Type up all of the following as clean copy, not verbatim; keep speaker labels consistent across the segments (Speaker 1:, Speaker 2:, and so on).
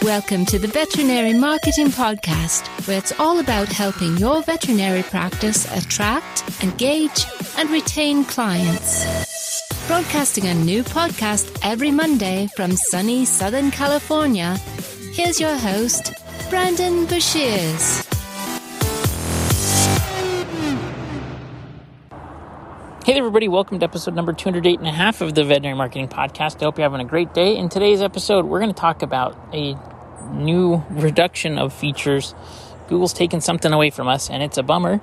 Speaker 1: Welcome to the Veterinary Marketing Podcast, where it's all about helping your veterinary practice attract, engage, and retain clients. Broadcasting a new podcast every Monday from sunny Southern California, here's your host, Brandon Bashirs.
Speaker 2: Hey everybody, welcome to episode number 208.5 of the Veterinary Marketing Podcast. I hope you're having a great day. In today's episode, we're going to talk about a new reduction of features. Google's taken something away from us, and it's a bummer,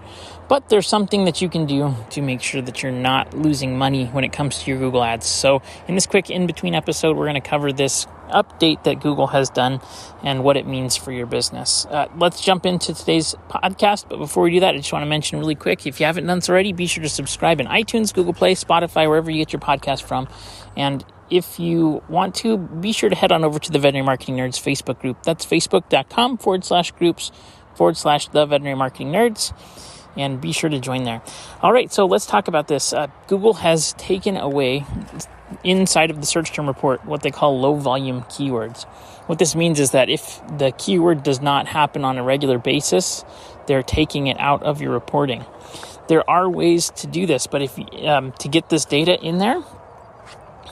Speaker 2: but there's something that you can do to make sure that you're not losing money when it comes to your Google Ads. So in this quick in-between episode, we're going to cover this update that Google has done and what it means for your business. Let's jump into today's podcast, but before we do that, I just want to mention really quick, if you haven't done so already, be sure to subscribe in iTunes, Google Play, Spotify, wherever you get your podcast from. And if you want to, be sure to head on over to the Veterinary Marketing Nerds Facebook group. That's facebook.com/groups/the Veterinary Marketing Nerds. And be sure to join there. All right, so let's talk about this. Google has taken away, inside of the search term report, what they call low volume keywords. What this means is that if the keyword does not happen on a regular basis, they're taking it out of your reporting. There are ways to do this, but if to get this data in there.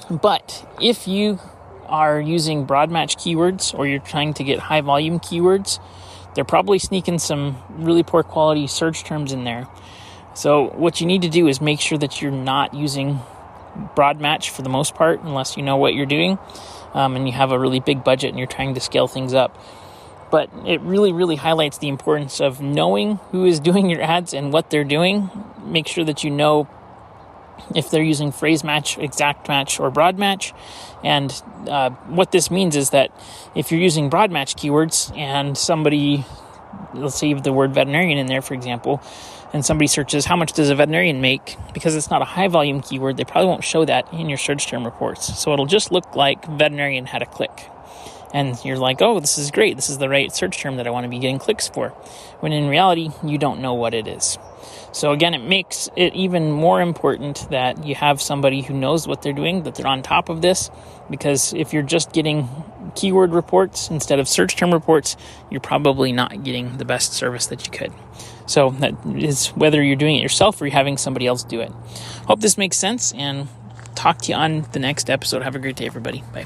Speaker 2: But if you are using broad match keywords or you're trying to get high volume keywords, they're probably sneaking some really poor quality search terms in there. So what you need to do is make sure that you're not using broad match for the most part, unless you know what you're doing and you have a really big budget and you're trying to scale things up. But it really, really highlights the importance of knowing who is doing your ads and what they're doing. Make sure that you know if they're using phrase match, exact match, or broad match. And what this means is that if you're using broad match keywords and somebody, let's say the word veterinarian in there, for example, and somebody searches how much does a veterinarian make, because it's not a high volume keyword, they probably won't show that in your search term reports. So it'll just look like veterinarian had a click. And you're like, oh, this is great. This is the right search term that I want to be getting clicks for. When in reality, you don't know what it is. So again, it makes it even more important that you have somebody who knows what they're doing, that they're on top of this, because if you're just getting keyword reports instead of search term reports, you're probably not getting the best service that you could. So that is whether you're doing it yourself or you're having somebody else do it. Hope this makes sense, and talk to you on the next episode. Have a great day, everybody. Bye.